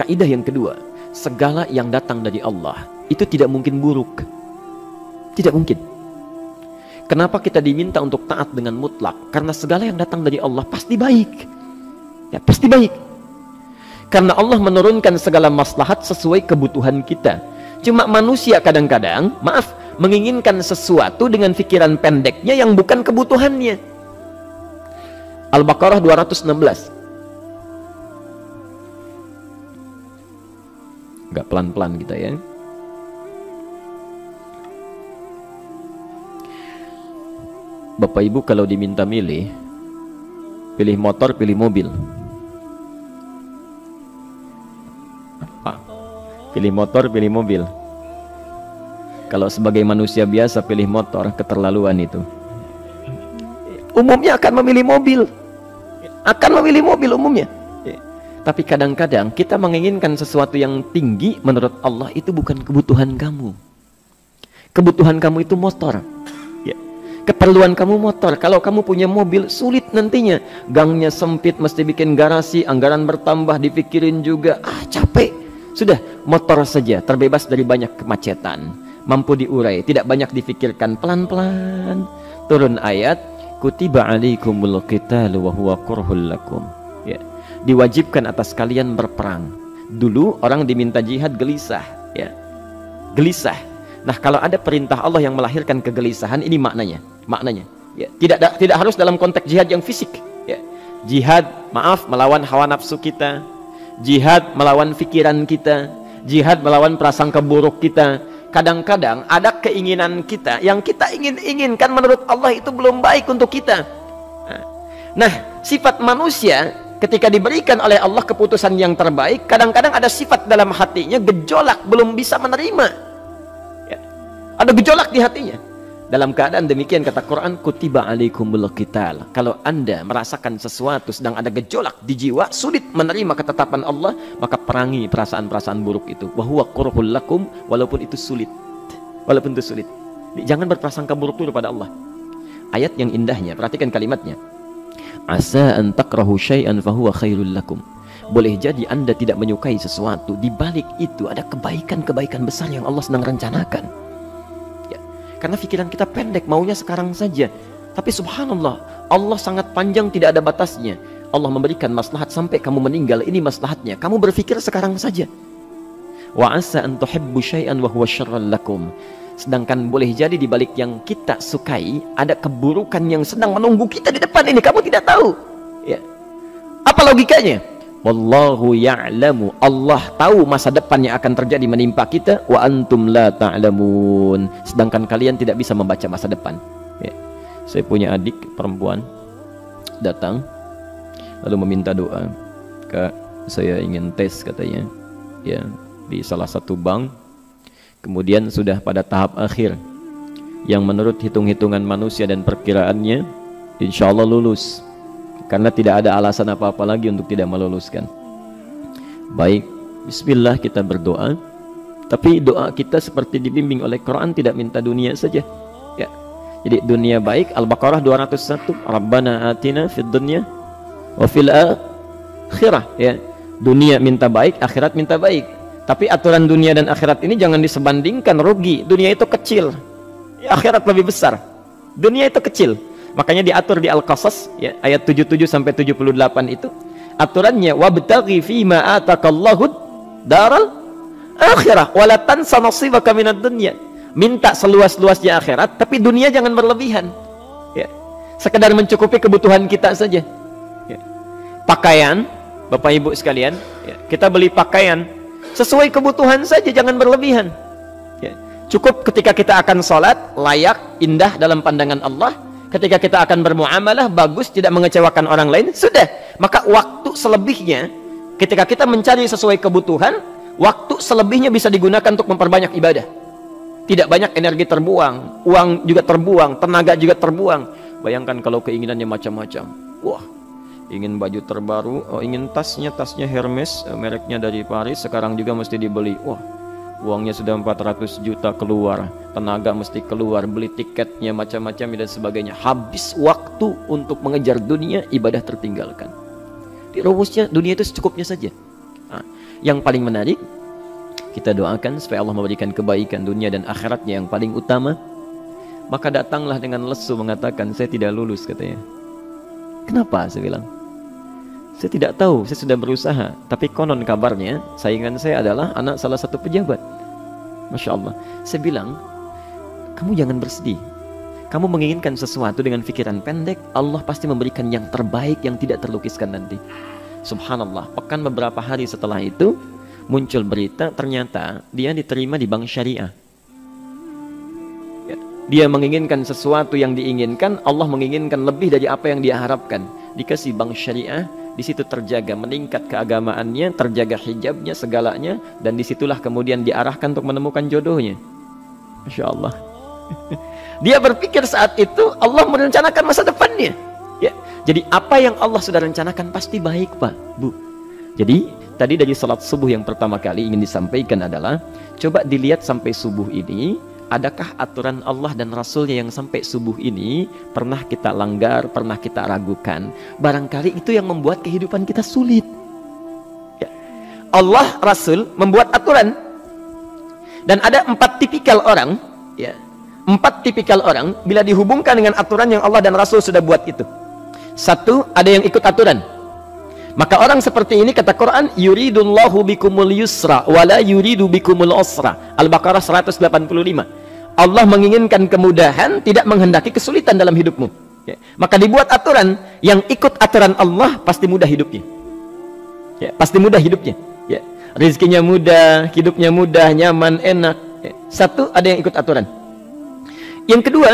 kaidah yang kedua, segala yang datang dari Allah itu tidak mungkin buruk. Tidak mungkin. Kenapa kita diminta untuk taat dengan mutlak? Karena segala yang datang dari Allah pasti baik. Ya, pasti baik. Karena Allah menurunkan segala maslahat sesuai kebutuhan kita. Cuma manusia kadang-kadang, maaf, menginginkan sesuatu dengan pikiran pendeknya yang bukan kebutuhannya. Al-Baqarah 216. Agak pelan-pelan kita ya. Bapak Ibu kalau diminta milih, pilih motor, pilih mobil. Pilih motor, pilih mobil. Kalau sebagai manusia biasa pilih motor, keterlaluan itu. Umumnya akan memilih mobil. Akan memilih mobil umumnya. Tapi kadang-kadang kita menginginkan sesuatu yang tinggi, menurut Allah itu bukan kebutuhan kamu. Kebutuhan kamu itu motor. Keperluan kamu motor. Kalau kamu punya mobil, sulit nantinya. Gangnya sempit, mesti bikin garasi, anggaran bertambah, dipikirin juga. Capek. Sudah, motor saja, terbebas dari banyak kemacetan, mampu diurai, tidak banyak difikirkan. Pelan-pelan turun ayat, kutiba alaikumul qitalu wa huwa kurhul lakum. Ya, diwajibkan atas kalian berperang. Dulu orang diminta jihad gelisah, ya. Gelisah. Nah, kalau ada perintah Allah yang melahirkan kegelisahan, ini maknanya. Ya, tidak harus dalam konteks jihad yang fisik, ya. Jihad, maaf, melawan hawa nafsu kita, jihad melawan pikiran kita, jihad melawan prasangka buruk kita. Kadang-kadang ada keinginan kita yang kita inginkan menurut Allah itu belum baik untuk kita. Nah, sifat manusia ketika diberikan oleh Allah keputusan yang terbaik, kadang-kadang ada sifat dalam hatinya gejolak, belum bisa menerima, ya. Ada gejolak di hatinya. Dalam keadaan demikian kata Quran, kutiba alaikumul qital. Kalau anda merasakan sesuatu sedang ada gejolak di jiwa, sulit menerima ketetapan Allah, maka perangi perasaan-perasaan buruk itu. Wa huwa kurhul lakum, walaupun itu sulit. Walaupun itu sulit. Jangan berprasangka buruk dulu pada Allah. Ayat yang indahnya, perhatikan kalimatnya. Asa an takrahu syai'an fahuwa khairul lakum. Boleh jadi anda tidak menyukai sesuatu, di balik itu ada kebaikan-kebaikan besar yang Allah sedang rencanakan. Karena pikiran kita pendek, maunya sekarang saja. Tapi subhanallah, Allah sangat panjang, tidak ada batasnya. Allah memberikan maslahat sampai kamu meninggal, ini maslahatnya. Kamu berpikir sekarang saja. Wa asa an tuhibbu syai'an wa huwa syarrul lakum. Sedangkan boleh jadi di balik yang kita sukai ada keburukan yang sedang menunggu kita di depan ini, kamu tidak tahu. Ya. Apa logikanya? Wallahu ya'lamu, Allah tahu masa depan yang akan terjadi menimpa kita, wa antum la ta'lamun, sedangkan kalian tidak bisa membaca masa depan. Ya. Saya punya adik perempuan datang lalu meminta doa. Kak, saya ingin tes katanya, ya, di salah satu bank. Kemudian sudah pada tahap akhir yang menurut hitung-hitungan manusia dan perkiraannya insya Allah lulus, karena tidak ada alasan apa-apa lagi untuk tidak meluluskan. Baik, bismillah kita berdoa. Tapi doa kita seperti dibimbing oleh Quran, tidak minta dunia saja, ya. Jadi dunia baik, Al-Baqarah 201, Rabbana atina fid dunya wa fil akhirah, ya. Dunia minta baik, akhirat minta baik. Tapi aturan dunia dan akhirat ini jangan disebandingkan, rugi. Dunia itu kecil, akhirat lebih besar. Dunia itu kecil. Makanya diatur di Al-Qasas, ya, ayat 77 sampai 78 itu aturannya, wabtaghi fima atakallahu daral akhirah wala tansa nasibaka minad dunya. Minta seluas-luasnya akhirat, tapi dunia jangan berlebihan, ya. Sekedar mencukupi kebutuhan kita saja, ya. Pakaian, Bapak Ibu sekalian, ya, kita beli pakaian sesuai kebutuhan saja, jangan berlebihan, ya. Cukup ketika kita akan sholat, layak, indah dalam pandangan Allah. Ketika kita akan bermuamalah, bagus, tidak mengecewakan orang lain, sudah. Maka waktu selebihnya, ketika kita mencari sesuai kebutuhan, waktu selebihnya bisa digunakan untuk memperbanyak ibadah. Tidak banyak energi terbuang, uang juga terbuang, tenaga juga terbuang. Bayangkan kalau keinginannya macam-macam. Wah, ingin baju terbaru, ingin tasnya Hermes, mereknya dari Paris, sekarang juga mesti dibeli. Wah, uangnya sudah 400 juta keluar, tenaga mesti keluar, beli tiketnya macam-macam dan sebagainya. Habis waktu untuk mengejar dunia, ibadah tertinggalkan. Di rumusnya dunia itu secukupnya saja. Nah, Yang paling menarik, kita doakan supaya Allah memberikan kebaikan dunia dan akhiratnya yang paling utama. Maka datanglah dengan lesu mengatakan, saya tidak lulus katanya. Kenapa? Saya bilang, saya tidak tahu, saya sudah berusaha. Tapi konon kabarnya, saingan saya adalah anak salah satu pejabat. Masya Allah. Saya bilang, kamu jangan bersedih. Kamu menginginkan sesuatu dengan pikiran pendek, Allah pasti memberikan yang terbaik yang tidak terlukiskan nanti. Subhanallah, pekan beberapa hari setelah itu muncul berita, ternyata dia diterima di bank syariah. Ya, dia menginginkan sesuatu yang diinginkan, Allah menginginkan lebih dari apa yang dia harapkan. Dikasih bank syariah, di situ terjaga, meningkat keagamaannya, terjaga hijabnya, segalanya, dan disitulah kemudian diarahkan untuk menemukan jodohnya. Masya Allah. Dia berpikir saat itu Allah merencanakan masa depannya. Ya, jadi apa yang Allah sudah rencanakan pasti baik, Pak, Bu. Jadi tadi dari salat subuh yang pertama kali ingin disampaikan adalah, coba dilihat sampai subuh ini, adakah aturan Allah dan Rasulnya yang sampai subuh ini pernah kita langgar, pernah kita ragukan? Barangkali itu yang membuat kehidupan kita sulit. Ya. Allah, Rasul membuat aturan, dan ada 4 tipikal orang, ya. 4 tipikal orang bila dihubungkan dengan aturan yang Allah dan Rasul sudah buat itu. 1, ada yang ikut aturan. Maka orang seperti ini, kata Quran, yuridullahu bikumul yusra wala yuridu bikumul usra. Al-Baqarah 185. Allah menginginkan kemudahan, tidak menghendaki kesulitan dalam hidupmu. Ya. Maka dibuat aturan, yang ikut aturan Allah pasti mudah hidupnya. Ya, pasti mudah hidupnya. Ya. Rizkinya mudah, hidupnya mudah, nyaman, enak. Ya. 1, ada yang ikut aturan. Yang kedua,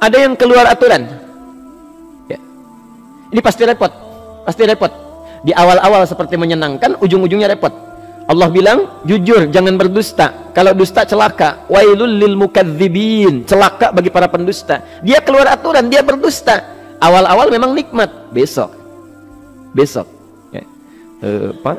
ada yang keluar aturan. Ya. Ini pasti repot. Pasti repot. Di awal-awal seperti menyenangkan, ujung-ujungnya repot. Allah bilang, jujur, jangan berdusta. Kalau dusta celaka. Wailul lil mukadzibin. Celaka bagi para pendusta. Dia keluar aturan, dia berdusta. Awal-awal memang nikmat. Besok. Ya. Pak,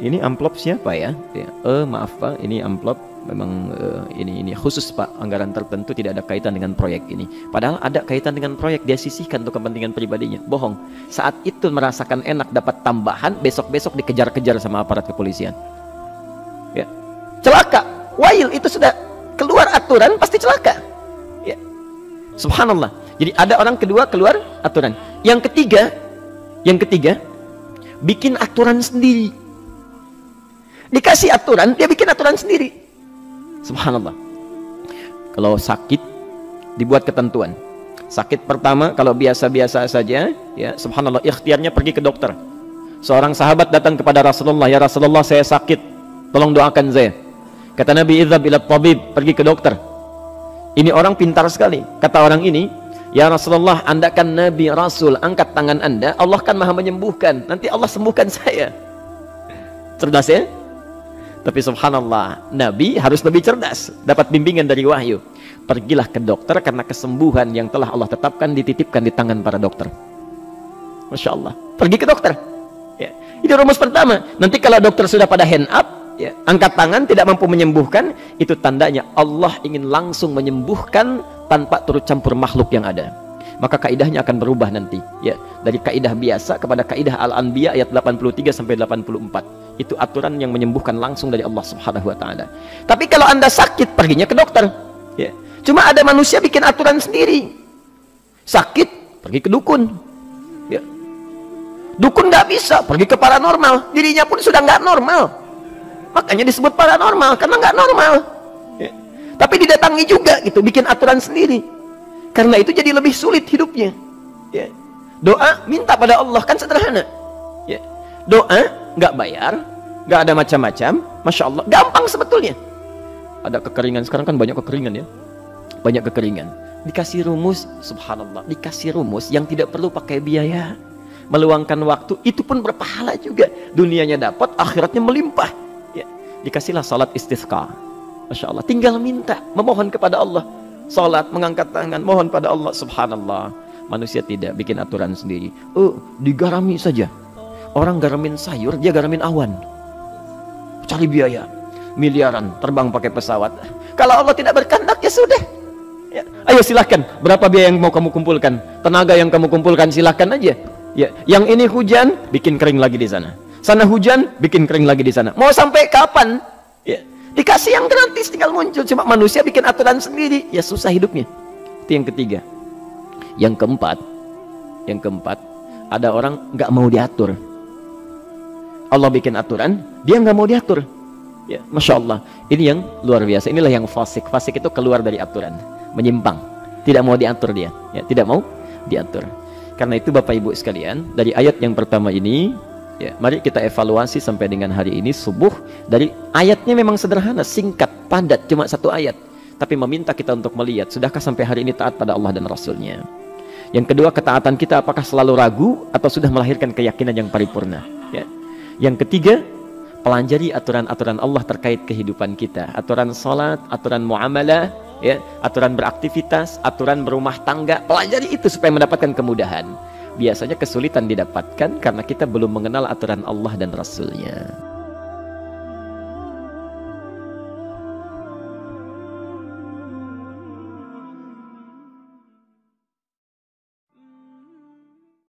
ini amplop siapa ya? Ya. Maaf Pak, ini amplop memang ini khusus Pak, anggaran tertentu, tidak ada kaitan dengan proyek ini. Padahal ada kaitan dengan proyek, dia sisihkan untuk kepentingan pribadinya. Bohong. Saat itu merasakan enak dapat tambahan, besok-besok dikejar-kejar sama aparat kepolisian. Ya. Celaka. Wail, itu sudah keluar aturan pasti celaka. Ya. Subhanallah. Jadi ada orang kedua keluar aturan. Yang ketiga bikin aturan sendiri. Dikasih aturan, dia bikin aturan sendiri. Subhanallah. Kalau sakit dibuat ketentuan. Sakit pertama kalau biasa-biasa saja, ya subhanallah, ikhtiarnya pergi ke dokter. Seorang sahabat datang kepada Rasulullah, ya Rasulullah, saya sakit, tolong doakan saya. Kata Nabi, idzhab ila tabib, pergi ke dokter. Ini orang pintar sekali. Kata orang ini, ya Rasulullah, Anda kan Nabi Rasul, angkat tangan Anda, Allah kan maha menyembuhkan, nanti Allah sembuhkan saya. Cerdas ya? Tapi subhanallah, Nabi harus lebih cerdas, dapat bimbingan dari wahyu. Pergilah ke dokter, karena kesembuhan yang telah Allah tetapkan dititipkan di tangan para dokter. Masya Allah, pergi ke dokter. Ya. Ini rumus pertama. Nanti kalau dokter sudah pada hand up, ya, angkat tangan, tidak mampu menyembuhkan, itu tandanya Allah ingin langsung menyembuhkan tanpa turut campur makhluk yang ada. Maka kaidahnya akan berubah nanti, ya, dari kaidah biasa kepada kaidah Al-Anbiya ayat 83 sampai 84. Itu aturan yang menyembuhkan langsung dari Allah Subhanahu wa taala. Tapi kalau Anda sakit, perginya ke dokter. Ya. Cuma ada manusia bikin aturan sendiri. Sakit, pergi ke dukun. Ya. Dukun nggak bisa, pergi ke paranormal. Dirinya pun sudah nggak normal. Makanya disebut paranormal, karena nggak normal. Ya. Tapi didatangi juga gitu, bikin aturan sendiri. Karena itu jadi lebih sulit hidupnya. Ya. Doa, minta pada Allah, kan sederhana. Ya. Doa nggak bayar, nggak ada macam-macam, masya Allah, gampang sebetulnya. Ada kekeringan, sekarang kan banyak kekeringan ya, banyak kekeringan. Dikasih rumus, subhanallah, dikasih rumus yang tidak perlu pakai biaya, meluangkan waktu, itu pun berpahala juga. Dunianya dapat, akhiratnya melimpah. Ya. Dikasihlah salat istisqa, masya Allah, tinggal minta, memohon kepada Allah. Salat, mengangkat tangan, mohon pada Allah, subhanallah. Manusia tidak bikin aturan sendiri. Digarami saja. Orang garamin sayur, dia garamin awan. Cari biaya miliaran, terbang pakai pesawat. Kalau Allah tidak berkehendak, ya sudah. Ya. Ayo silahkan, berapa biaya yang mau kamu kumpulkan, tenaga yang kamu kumpulkan, silahkan aja. Ya. Yang ini hujan, bikin kering lagi di sana. Sana hujan, bikin kering lagi di sana. Mau sampai kapan? Ya. Dikasih yang gratis, tinggal muncul. Cuma manusia bikin aturan sendiri, ya susah hidupnya. Itu yang ketiga. Yang keempat, ada orang nggak mau diatur. Allah bikin aturan, dia nggak mau diatur. Ya, Masya Allah. Ini yang luar biasa. Inilah yang fasik. Fasik itu keluar dari aturan, menyimpang, tidak mau diatur dia. Ya, tidak mau diatur. Karena itu Bapak Ibu sekalian, dari ayat yang pertama ini, ya, mari kita evaluasi sampai dengan hari ini subuh. Dari ayatnya memang sederhana, singkat, padat, cuma satu ayat. Tapi meminta kita untuk melihat, sudahkah sampai hari ini taat pada Allah dan Rasulnya? Yang kedua, ketaatan kita apakah selalu ragu atau sudah melahirkan keyakinan yang paripurna? Ya. Yang ketiga, pelajari aturan-aturan Allah terkait kehidupan kita. Aturan sholat, aturan muamalah, ya, aturan beraktivitas, aturan berumah tangga. Pelajari itu supaya mendapatkan kemudahan. Biasanya kesulitan didapatkan karena kita belum mengenal aturan Allah dan Rasulnya.